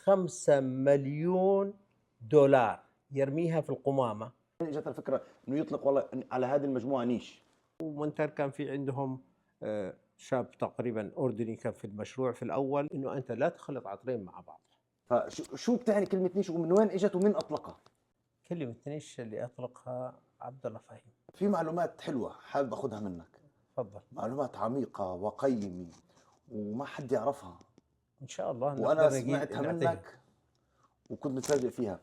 5 مليون دولار يرميها في القمامة. اجت الفكره انه يطلق والله على هذه المجموعه نيش. ومنتر كان في عندهم شاب تقريبا أردني كان في المشروع في الأول إنه أنت لا تخلط عطرين مع بعض. فشو بتعني كلمه نيش ومن وين اجت ومين اطلقها؟ كلمة نيش اللي أطلقها عبد الله فهيم. في معلومات حلوه حابب اخذها منك، تفضل. معلومات عميقه وقيمه وما حد يعرفها، إن شاء الله وانا نقدر سمعتها نعطيها. منك وكنت متفاجئ فيها.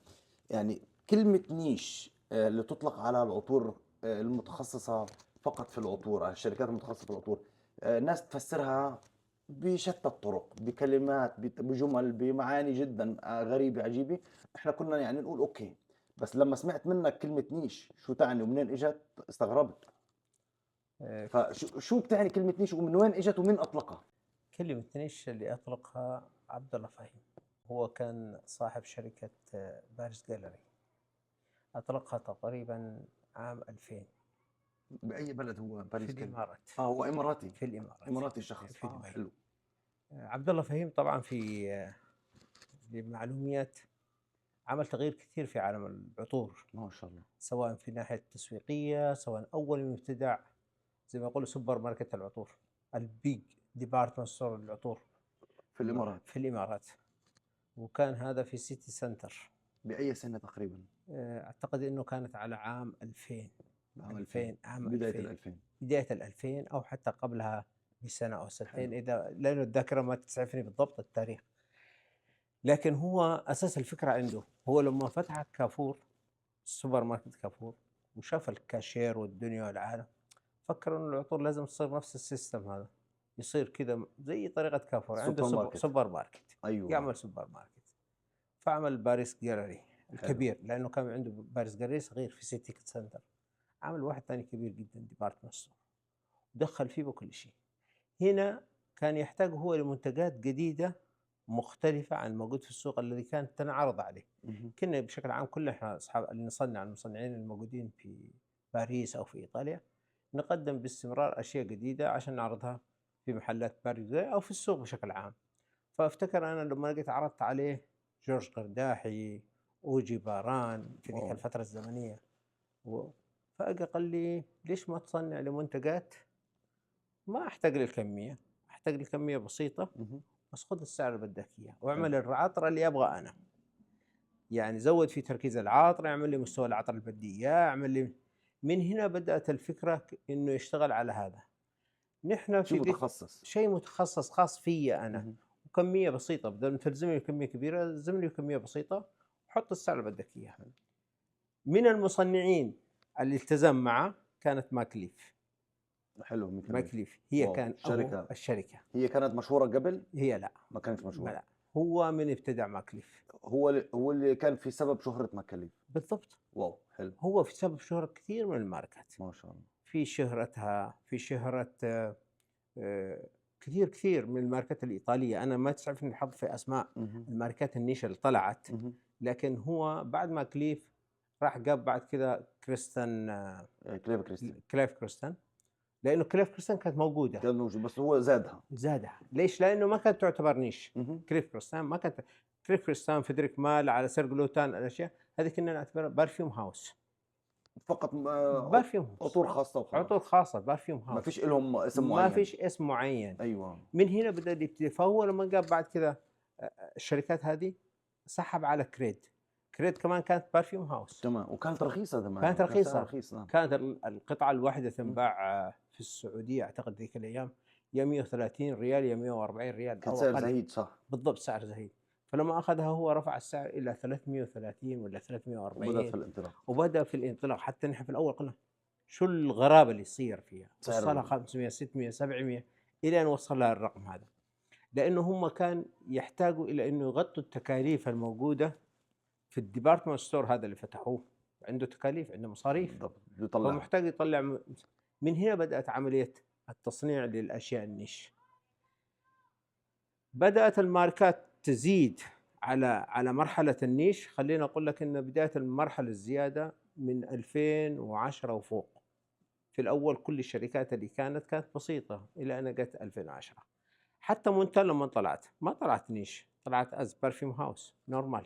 يعني كلمة نيش اللي تطلق على العطور المتخصصة فقط في العطور، الشركات المتخصصة في العطور، ناس تفسرها بشتى الطرق، بكلمات، بجمل، بمعاني جدا غريبة عجيبة. احنا كنا يعني نقول اوكي، بس لما سمعت منك كلمة نيش شو تعني ومنين اجت استغربت. آه، فشو بتعني كلمة نيش ومن وين اجت ومين اطلقها؟ كلمة نيش اللي أطلقها عبد الله فهيم. هو كان صاحب شركة باريس جاليري. أطلقها تقريبا عام 2000 بأي بلد هو في باريس كان؟ الإمارات. هو اماراتي. في الإمارات. اماراتي الشخص، في دبي. حلو. عبد الله فهيم طبعا في للمعلوميات عمل تغيير كثير في عالم العطور، ما شاء الله. سواء في الناحية التسويقية، سواء أول ما ابتدع زي ما يقولوا سوبر ماركت العطور، البيج ديبارتمنت ستور للعطور في الامارات. في الإمارات. وكان هذا في سيتي سنتر. بأي سنة تقريبا؟ أعتقد أنه كانت على عام 2000. عام 2000. عام بداية 2000. ال 2000. بداية ال 2000 أو حتى قبلها بسنة أو سنتين، حلو. إذا لأنه الذاكرة ما تسعفني بالضبط التاريخ. لكن هو أساس الفكرة عنده، هو لما فتح كافور، السوبر ماركت كافور، وشاف الكاشير والدنيا والعالم، فكر إنه العطور لازم تصير نفس السيستم هذا، يصير كذا زي طريقة كافور، عنده السوبر ماركت. سوبر ماركت. أيوة. يعمل سوبر ماركت. فعمل باريس جاليري حلو. الكبير، لأنه كان عنده باريس جاليري صغير في سيتي سنتر. عمل واحد ثاني كبير جدا ديبارتمنت ستور، ودخل فيه بكل شيء. هنا كان يحتاج هو لمنتجات جديدة مختلفة عن الموجود في السوق الذي كانت تنعرض عليه. مهم. كنا بشكل عام كلنا احنا اصحاب اللي نصنع، المصنعين الموجودين في باريس او في ايطاليا، نقدم باستمرار اشياء جديدة عشان نعرضها في محلات باريس او في السوق بشكل عام. فافتكر انا لما جيت عرضت عليه جورج قرداحي، اوجي باران في ذيك واو. الفترة الزمنية، و- فاجى قال لي ليش ما تصنع لمنتجات ما احتاج للكمية، احتاج لكمية بسيطة، مهم. بس خذ السعر اللي بدك اياه حلو. واعمل العطر اللي ابغى انا. يعني زود في تركيز العاطر، اعمل لي مستوى العطر اللي بدي اياه، اعمل لي. من هنا بدأت الفكرة انه يشتغل على هذا. نحن شيء في ذيك متخصص. شيء متخصص خاص في انا، مهم. وكمية بسيطة، بدل ما تلزمني بكمية كبيرة الزمني بكمية بسيطة، وحط السعر اللي بدك اياه. من المصنعين اللي التزم معه كانت ماكليف. حلو. مثل ماكليف هي واو. كان شركة. الشركة. هي كانت مشهورة قبل؟ هي لا. ما كانت مشهورة. لا، هو من ابتدع ماكليف. هو اللي كان في سبب شهرة مكاليف. بالضبط. واو. حلو. هو في سبب شهرة كثير من الماركات، ما شاء الله. في شهرتها، في شهرة كثير من الماركات الإيطالية. أنا ما تسعفني الحظ في أسماء مهم. الماركات النيش اللي طلعت، مهم. لكن هو بعد ما كليف راح جاب بعد كذا كريستن، كليف كريستيان كليف كريستن، لأنه كليف كريستن كانت موجودة. كان موجود بس هو زادها. زادها ليش؟ لأنه ما كانت تعتبر نيش. مهم. كليف كريستن ما كانت. كليف كريستن، فيدريك مال، على سيرجلوتان، الأشياء هذه كنا نعتبرها برفيوم هاوس. فقط برفيوم هاوس، عطور خاصة وخلاص. عطور خاصة، برفيوم ما هاوس، فيش لهم اسم ما معين. فيش اسم معين. ايوه. من هنا بدأ يبتدي. فهو لما جاب بعد كذا الشركات هذه سحب على كريد. كريد كمان كانت برفيوم هاوس، تمام. وكانت رخيصة زمان. كانت كان سعرها رخيصة. رخيص. نعم. كانت القطعة الواحدة تنباع في السعودية أعتقد ذيك الأيام يا 130 ريال يا 140 ريال كان أو سعر أقل. زهيد. صح. بالضبط سعر زهيد. فلما أخذها هو رفع السعر إلى 330 ولا وبدأت في 340، الانطلاق. وبدأ في الانطلاق. حتى نحن في الأول قلنا شو الغرابة اللي يصير فيها، سعر وصلها 500 600 700 إلى أن وصل لها الرقم هذا. لأنه هم كان يحتاجوا إلى أنه يغطوا التكاليف الموجودة في الديبارتمنت ستور هذا اللي فتحوه. عنده تكاليف، عنده مصاريف، بالضبط. بيطلع. فمحتاج يطلع. من هنا بدأت عملية التصنيع للأشياء النيش. بدأت الماركات تزيد على مرحلة النيش. خلينا أقول لك أن بداية المرحلة الزيادة من 2010 وفوق. في الأول كل الشركات اللي كانت بسيطة إلى أن جت 2010. حتى مونتال لما طلعت ما طلعت نيش، طلعت از برفيوم هاوس نورمال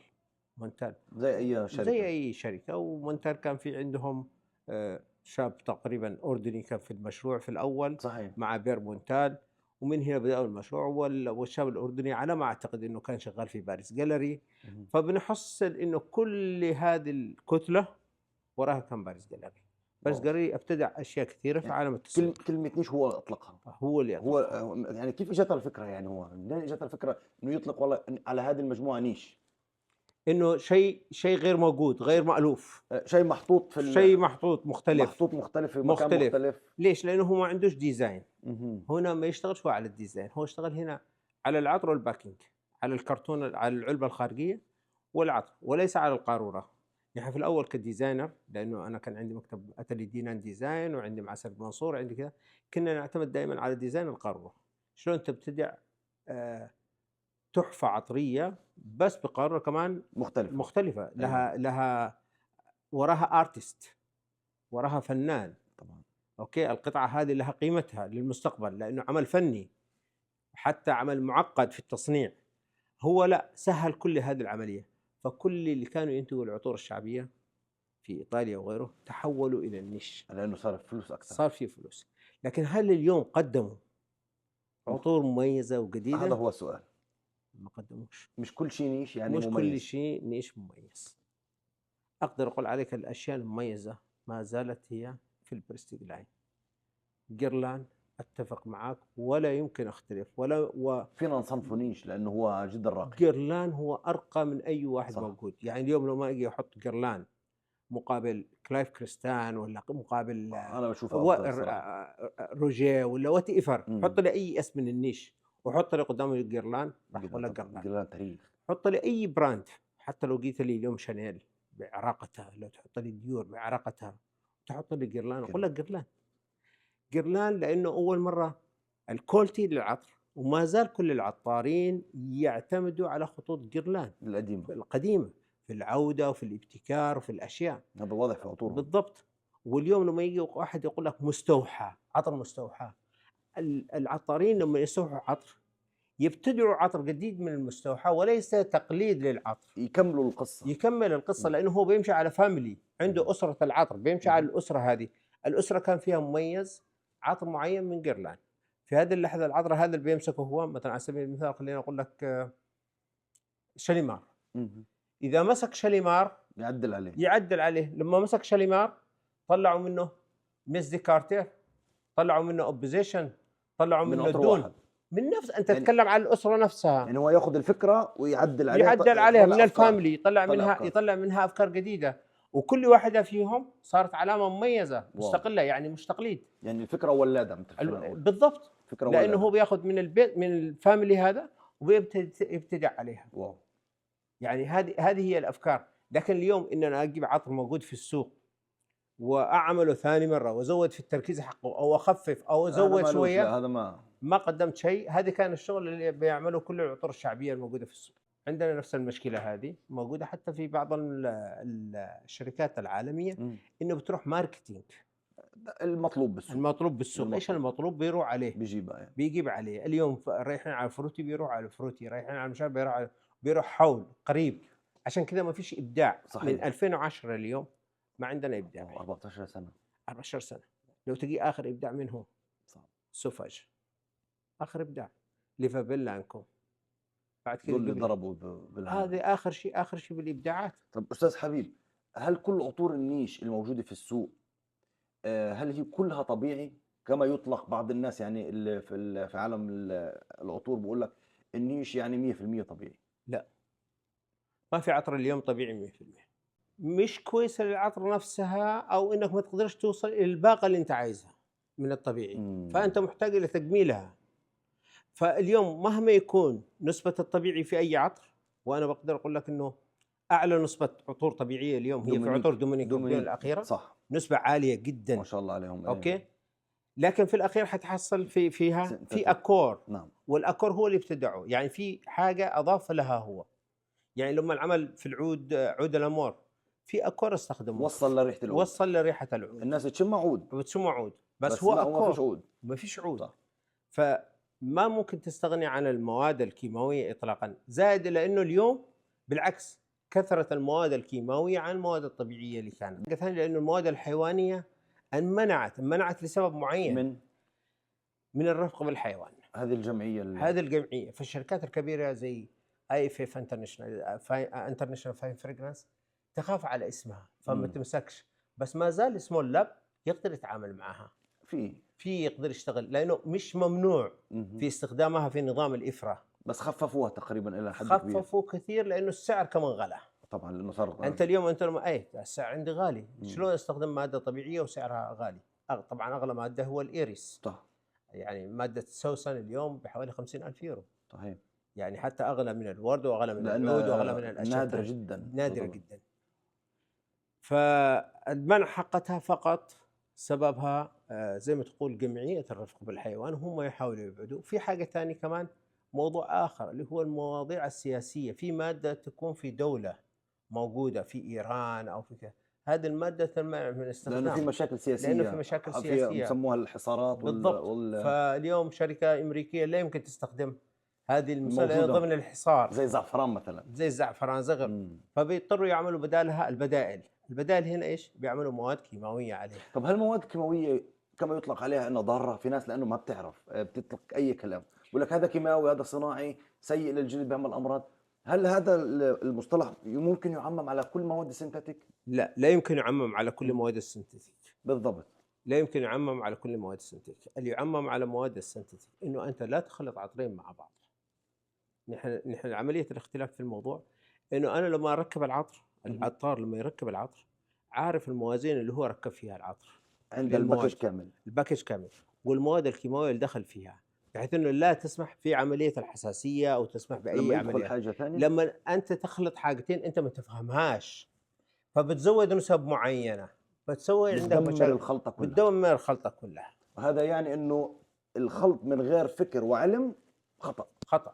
مونتال زي اي شركه. زي اي شركه. ومونتال كان في عندهم شاب تقريبا اردني كان في المشروع في الاول صحيح. مع بير مونتال، ومن هنا بدأوا المشروع. والشاب الاردني على ما اعتقد انه كان شغال في باريس جاليري. فبنحصل انه كل هذه الكتله وراها كان باريس جاليري. باريس واو. جاليري ابتدع اشياء كثيره في يعني عالم التسويق. كلمه نيش هو اللي اطلقها. هو اللي هو أطلقها. يعني كيف اجت الفكره؟ يعني هو منين اجت الفكره انه يطلق والله على هذه المجموعه نيش؟ انه شيء غير موجود، غير مألوف، شيء محطوط شيء محطوط مختلف. محطوط مختلف في مكان مختلف. مختلف. ليش؟ لانه هو ما عندوش ديزاين. مهم. هنا ما يشتغلش هو على الديزاين، هو اشتغل هنا على العطر والباكينج، على الكرتون، على العلبه الخارجيه والعطر، وليس على القاروره. يعني في الاول كديزاينر، لانه انا كان عندي مكتب اتلي دينان ديزاين، وعندي مع سيد منصور، عندي كذا، كنا نعتمد دائما على ديزاين القاروره. شلون تبتدع تحفه عطريه بس بقاروره كمان مختلفه، لها وراها ارتست، وراها فنان. طبعا. اوكي، القطعه هذه لها قيمتها للمستقبل، لانه عمل فني، حتى عمل معقد في التصنيع. هو لا، سهل كل هذه العمليه. فكل اللي كانوا ينتجوا العطور الشعبيه في ايطاليا وغيره تحولوا الى النيش، لانه صار فلوس اكثر. صار في فلوس. لكن هل اليوم قدموا عطور مميزه وجديده؟ هذا هو السؤال. ما قدموش. مش كل شيء نيش يعني مش مميز. كل شيء نيش مميز. اقدر اقول عليك الاشياء المميزه ما زالت هي في البرستيج لاين. جيرلان اتفق معك ولا يمكن اختلف فينا نصنفه نيش لانه هو جدا راقي. جيرلان هو ارقى من اي واحد صح. موجود. يعني اليوم لو ما اجي احط جيرلان مقابل كلايف كريستان، ولا مقابل انا بشوفه افضل روجيه، ولا وات ايفر، حط لي اي اسم من النيش وحط لي قدامه جيرلان راح اقول لك جيرلان تاريخ. حط لي اي براند، حتى لو جيت لي اليوم شانيل بعراقتها، لو تحط لي ديور بعراقتها، تحط لي جيرلان اقول لك جيرلان. جيرلان لانه اول مره الكولتي للعطر، وما زال كل العطارين يعتمدوا على خطوط جيرلان القديمه في العوده وفي الابتكار وفي الاشياء. هذا واضح في عطورهم بالضبط. واليوم لما يجي واحد يقول لك مستوحى، عطر مستوحى، العطارين لما يستوحوا عطر يبتدعوا عطر جديد من المستوحى وليس تقليد للعطر. يكملوا القصه، يكمل القصه، لانه هو بيمشي على فاميلي، عنده اسره العطر، بيمشي على الاسره هذه. الاسره كان فيها مميز عطر معين من جيرلان. في هذه اللحظه العطر هذا اللي بيمسكه هو، مثلا على سبيل المثال خلينا اقول لك شاليمار. اذا مسك شاليمار يعدل عليه. لما مسك شاليمار طلعوا منه ميس دي كارتير، طلعوا منه اوبوزيشن، طلعوا منه دون، من نفس انت يعني تتكلم عن الاسره نفسها. يعني هو ياخذ الفكره ويعدل عليها، يعدل عليها من الفاميلي، يطلع منها افكار جديده، وكل واحدة فيهم صارت علامة مميزة مستقلة. يعني مش تقليد، يعني الفكرة ولادة بالضبط. لأنه هو بياخذ من البيت، من الفاميلي هذا، وبيبتدع عليها. واو. يعني هذه هي الأفكار. لكن اليوم إن أنا أجيب عطر موجود في السوق وأعمله ثاني مرة وأزود في التركيز حقه، أو أخفف أو أزود شوية، هذا ما قدمت شيء. هذا كان الشغل اللي بيعمله كل العطور الشعبية الموجودة في السوق. عندنا نفس المشكلة هذه موجودة حتى في بعض الشركات العالمية، إنه بتروح ماركتينج. المطلوب بالسوق. إيش المطلوب بيروح عليه، بيجيب عليه. اليوم رايحين على الفروتي بيروح على الفروتي، رايحين على المشابه بيروح حول قريب. عشان كذا ما فيش إبداع. صحيح. من 2010 اليوم ما عندنا إبداع. 14 سنة. لو تجي آخر إبداع منه سوفاج، آخر إبداع. ليفابيل لانكوم، بعد كده اللي ضربوا هذه اخر شيء بالابداعات. طب استاذ حبيب، هل كل عطور النيش الموجوده في السوق هل هي كلها طبيعي كما يطلق بعض الناس؟ يعني اللي في عالم العطور بيقول لك النيش يعني 100% طبيعي. لا، ما في عطر اليوم طبيعي 100%. مش كويسه للعطر نفسها، او انك ما تقدرش توصل الى الباقه اللي انت عايزها من الطبيعي. فانت محتاج الى تجميلها. فاليوم مهما يكون نسبة الطبيعي في أي عطر، وأنا بقدر أقول لك إنه أعلى نسبة عطور طبيعية اليوم هي في عطور دومينيك الأخيرة. صح. نسبة عالية جدا ما شاء الله عليهم. أوكي. لكن في الأخير حتحصل فيها في أكور. نعم. والأكور هو اللي ابتدعه، يعني في حاجة أضاف لها هو. يعني لما العمل في العود، عود الأمور، في أكور استخدموه، وصل لريحة العود. الناس تشم عود، بتشم عود، بس هو أكور، ما فيش عود. صح. ما ممكن تستغني عن المواد الكيماوية إطلاقًا، زائد إلى إنه اليوم بالعكس كثرت المواد الكيماوية عن المواد الطبيعية اللي كانت، حاجة ثانية لإنه المواد الحيوانية انمنعت لسبب معين من من الرفق بالحيوان، هذه الجمعية هذه الجمعية، فالشركات الكبيرة زي IFF International Fine Fragrance تخاف على اسمها فما إمم. تمسكش، بس ما زال small lab يقدر يتعامل معها. في يقدر يشتغل لأنه مش ممنوع اهم. في استخدامها في نظام الإفرا، بس خففوها تقريبًا إلى حد كبير. خففوا كثير لأنه السعر كمان غلا. طبعًا لأنه صار أنت اليوم أنت لما السعر عندي غالي، إمم. شلون أستخدم مادة طبيعية وسعرها غالي؟ طبعًا أغلى مادة هو الإيريس، صح. يعني مادة السوسن اليوم بحوالي 50,000 يورو، صحيح. يعني حتى أغلى من الورد وأغلى من العود وأغلى من لأنها الأشياء نادرة الثانية، جدًا نادرة تعتبر. جدًا. فالمنع حقتها فقط سببها زي ما تقول جمعية الرفق بالحيوان هم يحاولوا يبعدوا. في حاجة ثانية كمان موضوع آخر اللي هو المواضيع السياسية، في مادة تكون في دولة موجودة في إيران أو في كذا، هذه المادة تمنع من لأنه في الاستخدام مشاكل لأنه في سياسية، مشاكل في سياسية. بسموها الحصارات بالضبط، فاليوم شركة أمريكية لا يمكن تستخدم هذه المسألة الموجودة ضمن الحصار زي الزعفران مثلًا. زي الزعفران زي غيره، إمم. فبيضطروا يعملوا بدالها البدائل. البدائل هنا إيش؟ بيعملوا مواد كيماوية عليها. طب هل المواد الكيماوية كما يطلق عليها إنها ضارة؟ في ناس لأنه ما بتعرف بتطلق أي كلام، بيقول لك هذا كيماوي، هذا صناعي، سيء للجلد، بيعمل أمراض. هل هذا المصطلح ممكن يُعمم على كل مواد السينتيتيك؟ لا يمكن يعمم على كل إمم. مواد السنتيتيك، بالضبط. لا يمكن يعمم على كل مواد السنتيتيك، اللي يعمم على مواد السنتيتيك إنه أنت لا تخلط عطرين مع بعض. نحن عملية الاختلاف في الموضوع إنه أنا لما أركب العطر، اهم. العطار لما يركب العطر عارف الموازين اللي هو ركب فيها العطر عند للمواد، الباكج كامل. الباكج كامل، والمواد الكيماوية اللي دخل فيها، بحيث إنه لا تسمح في عملية الحساسية أو تسمح بأي لمّا يدخل عملية. حاجة ثانية لما أنت تخلط حاجتين أنت ما تفهمهاش فبتزود نسب معينة، بتسوي عندك بتدمر الخلطة كلها. بتدمر الخلطة كلها. وهذا يعني إنه الخلط من غير فكر وعلم خطأ. خطأ.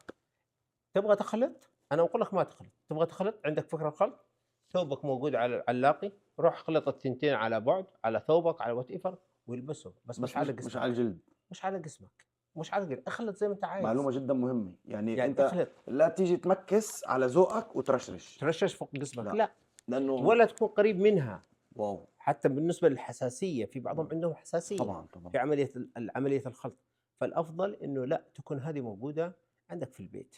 تبغى تخلط؟ أنا أقول لك ما تخلط، تبغى تخلط عندك فكرة خلط، ثوبك موجود على العلاقي، روح خلط التنتين على بعد على ثوبك على وات ايفر والبسه، بس مش على مش جسمك، على الجلد. مش على جسمك، مش على جسمك، اخلط زي ما أنت عايز. معلومة جدًا مهمة، يعني يعني أنت اخلط، لا تيجي تمكّس على ذوقك وترشرش. ترشش فوق جسمك، لأ. لا، لأنه ولا تكون قريب منها. واو! حتى بالنسبة للحساسية في بعضهم عندهم حساسية طبعًا، طبعًا. في عملية الخلط، فالأفضل إنه لأ تكون هذه موجودة عندك في البيت،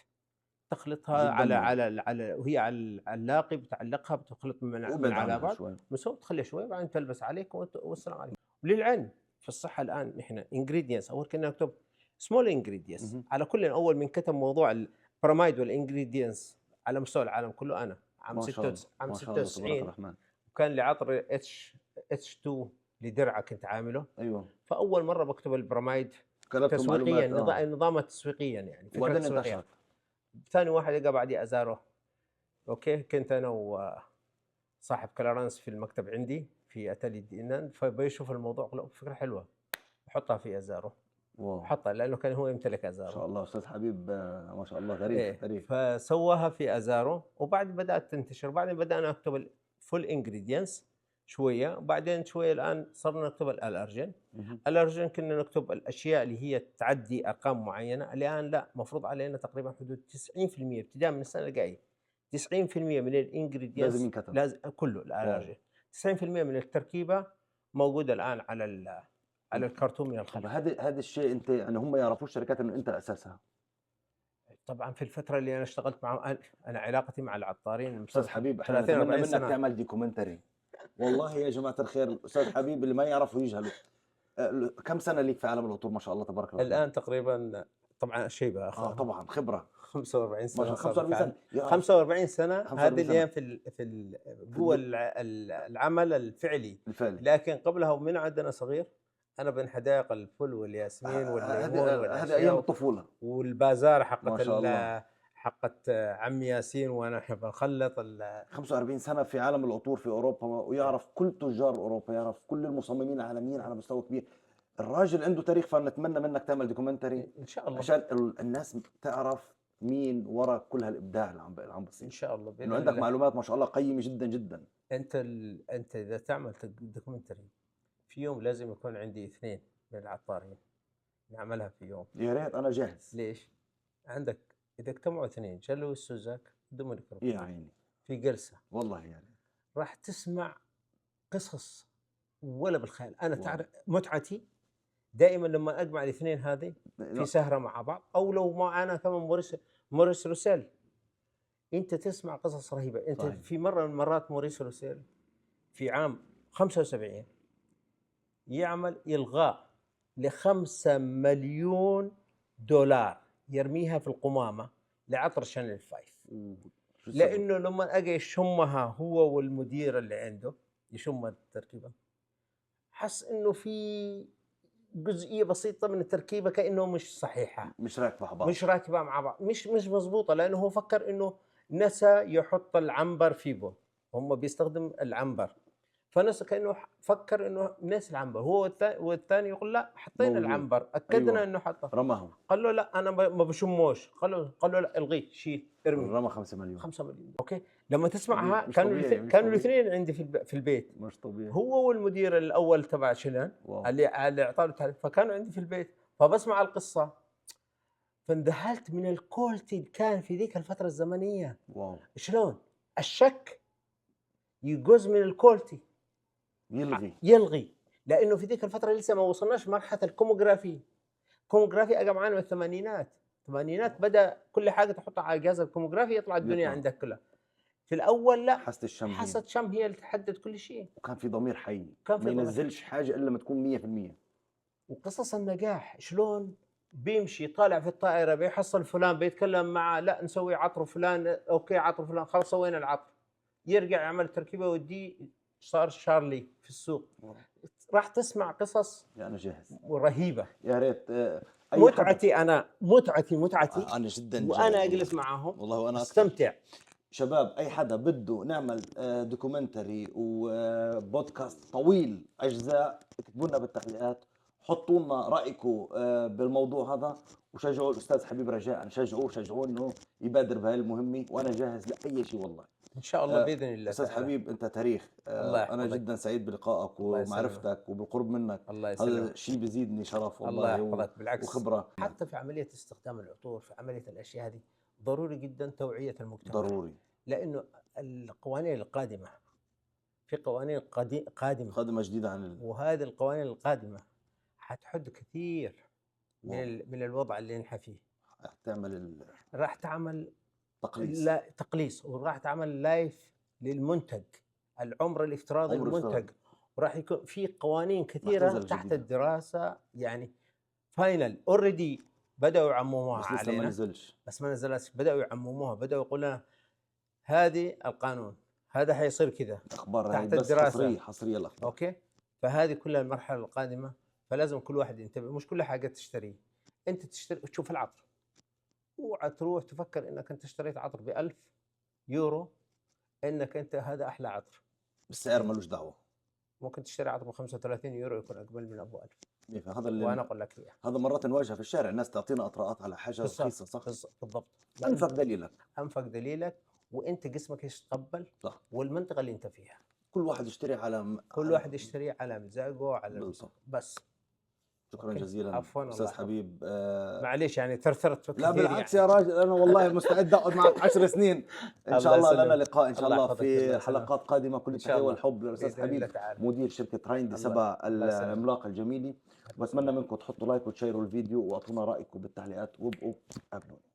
تخلطها جدًا مهم. على وهي على العلاقي بتعلقها بتخلط من وابعد على عنها بعض، شوي. تخليها شوي بعدين تلبس عليك والسلام عليكم. وللعلم في الصحة الآن نحن ingredients أول كنا نكتب small ingredients اهم. على كل، أول من كتب موضوع البراميد والingredients على مستوى العالم كله أنا عام ما شاء الله، عام ما شاء الله تبارك 96 الرحمن. وكان لي عطر H2 لدرعة كنت عامله، أيوه. فأول مرة باكتب البراميد كتبتوا تسويقيا معلومات نظاما تسويقيا يعني فكرة وبعدين تسويقية. انتشر. ثاني واحد لقى بعدي أزاره، أوكي، كنت أنا وصاحب كلارنس في المكتب عندي في أتالي دينان، فبيشوف الموضوع قال له فكرة حلوة حطها في أزاره، واو! حطها لأنه كان هو يمتلك ما شاء أزاره. الله أستاذ حبيب، ما شاء الله تاريخ، إيه، تاريخ. فسواها في أزاره وبعد بدأت تنتشر، بعدين بدأنا نكتب الفول انجريدينتس شوية، وبعدين شوية الآن صرنا نكتب الألرجين. اهم. الألرجين كنا نكتب الأشياء اللي هي تعدي أرقام معينة، الآن لا، مفروض علينا تقريبا حدود 90% ابتداء من السنة الجاية 90% من لازم الانجريدينتس ينكتب. لازم كله واو! الألرجين، 90% من التركيبة موجودة الآن على طب الكرتون من طب الخلف. هذا الشيء أنت يعني هم يعرفوا الشركات إنه أنت أساسها. طبعًا في الفترة اللي أنا اشتغلت معاهم أنا علاقتي مع العطارين أستاذ حبيب إحنا 30 نتمنى 40 منك سنة. تعمل دوكيومنتري. والله يا جماعة الخير أستاذ حبيب اللي ما يعرفوا يجهلوا. كم سنة ليك في عالم العطور ما شاء الله تبارك الرحمن؟ الآن تقريبًا طبعًا شيبة طبعًا خبرة. 45 ما سنة شاء صار 45 فعلًا، سنة يا 45 سنة 45 هذه سنة الأيام في جوا العمل الفعلي، الفعلي. لكن قبلها ومن عاد أنا صغير أنا بين حدائق الفل والياسمين والليمون هذه أيام والأشياء الطفولة. والبازار ما شاء الله. حقة عم ياسين وأنا بنخلط 45 سنة في عالم العطور في أوروبا ويعرف كل تجار أوروبا، يعرف كل المصممين العالميين على مستوى كبير. الراجل عنده تاريخ، فنتمنى منك تعمل دوكيومنتري إن شاء الله، عشان الناس تعرف مين وراء كل هالإبداع اللي عم إن بيصير. شاء الله إنه بإذن عندك الله. معلومات ما شاء الله قيمة جدًا جدًا. أنت إذا تعمل دوكيومنتري في يوم لازم يكون عندي 2 من العطارين، نعملها في يوم. يا ريت انا جاهز. ليش؟ عندك إذا اجتمعوا اثنين جلو السوزاك دومينيك يا عيني في جلسة والله يعني. راح تسمع قصص ولا بالخيال. أنا واو. تعرف متعتي دائما لما أجمع الاثنين هذه في سهرة مع بعض، أو لو ما أنا كمان موريس روسيل، أنت تسمع قصص رهيبة. أنت صحيح. في مرة من المرات موريس روسيل في عام 75 يعمل إلغاء ل5 مليون دولار يرميها في القمامة لعطر شانيل 5، شو السبب؟ لأنه لما أجى يشمها هو والمدير اللي عنده يشم التركيبة، حس إنه في جزئية بسيطة من التركيبة كأنه مش صحيحة، مش راكبه على بعض. مش راكبة مع بعض، مش مضبوطة، لأنه هو فكر إنه نسى يحط العنبر في بول، هم بيستخدم العنبر، فنسى كأنه فكر إنه نسي العنبر هو، والثاني يقول لا حطينا موجود. العنبر، أكدنا أيوة. إنه حطه، رماهم. قال له لا أنا ما بشموش، قال له لا الغيه شيل ارمي. رمى 5 مليون. 5 مليون. اوكي، لما تسمعها مش كانوا طبيعي، مش كانوا طبيعي. الاثنين عندي في البيت، مش طبيعي. هو والمدير الاول تبع شيلان واو. اللي اعطاه التعريف، فكانوا عندي في البيت، فبسمع القصه فاندهلت من الكواليتي اللي كان في ذيك الفتره الزمنيه. واو. شلون الشك يجوز من الكواليتي يلغي، لانه في ذيك الفتره لسه ما وصلناش مرحله الكوموغرافي. الكوموغرافي اجى معنا من الثمانينات بدا كل حاجه تحطها على جهاز الكوموغرافي يطلع الدنيا يطلع. عندك كلها. في الاول لا، حاسه الشم. حاسه شم هي اللي تحدد كل شيء، وكان في ضمير حي، كان في ما ضمير ينزلش حاجه الا لما تكون 100%. وقصص النجاح شلون بيمشي طالع في الطائره بيحصل فلان بيتكلم معه، لا نسوي عطر فلان، اوكي عطر فلان خلاص سوينا العطر، يرجع يعمل تركيبه ودي صار شارلي في السوق. راح تسمع قصص يعني جاهز رهيبه. يا ريت. متعتي انا متعتي انا جدا وانا جاهز اجلس معاهم والله، وانا استمتع. شباب اي حدا بده نعمل دوكيومنتري وبودكاست طويل اجزاء، اكتبوا لنا بالتعليقات، حطوا لنا رايكم بالموضوع هذا، وشجعوا الاستاذ حبيب رجاء، شجعوه انه يبادر بهاي المهمه، وانا جاهز لاي شيء والله ان شاء الله باذن الله. استاذ حبيب انت تاريخ. انا جدا سعيد بلقائك ومعرفتك وبالقرب منك. الله يسلمك. هذا شيء بيزيدني شرف الله والله يحفظك. بالعكس وخبره. حتى في عمليه استخدام العطور، في عمليه الاشياء هذه ضروري جدا توعيه المجتمع، ضروري، لانه القوانين القادمه، في قوانين قادمه جديده عن وهذه القوانين القادمه حتحد كثير من الوضع اللي نحن فيه. راح تعمل تقليص، وراح تعمل لايف للمنتج، العمر الافتراضي للمنتج، وراح يكون في قوانين كثيره تحت جديدة. الدراسه، يعني فاينل اوريدي بداوا يعمموها بس لسه ما نزلش، بس ما نزلش، بداوا يعمموها، بداوا يقولوا لنا هذه القانون، هذا حيصير كذا، اخبار تحت بس الدراسه حصريه الاخبار. اوكي، فهذه كلها المرحله القادمه، فلازم كل واحد ينتبه، مش كل حاجه تشتريه، انت تشتري تشوف العطر، اوعى تروح تفكر انك انت اشتريت عطر ب1000 يورو انك انت هذا احلى عطر، السعر ملوش دعوه، ممكن تشتري عطر ب35 يورو يكون اقبل من ابو 1000. هذا اللي وانا اقول لك اياه، هذا مرات نواجهه في الشارع، الناس تعطينا اطراءات على حاجه رخيصه. صح بالضبط، انفق دليلك وانت جسمك يتقبل، صح، والمنطقه اللي انت فيها كل واحد يشتري واحد يشتري على مزاجه، على بس. شكرا جزيلا عفوا استاذ حبيب. معليش يعني ثرثرت كثير. لا بالعكس يعني. يا راجل انا والله مستعد اقعد معك 10 سنين ان شاء الله. لنا لقاء ان شاء الله في حلقات قادمه. كل التحيه والحب للاستاذ حبيب مدير شركه رايندي سبا العملاقه الجميله. بتمنى منكم تحطوا لايك وتشيروا الفيديو واعطونا رايكم بالتعليقات وابقوا قابلونا.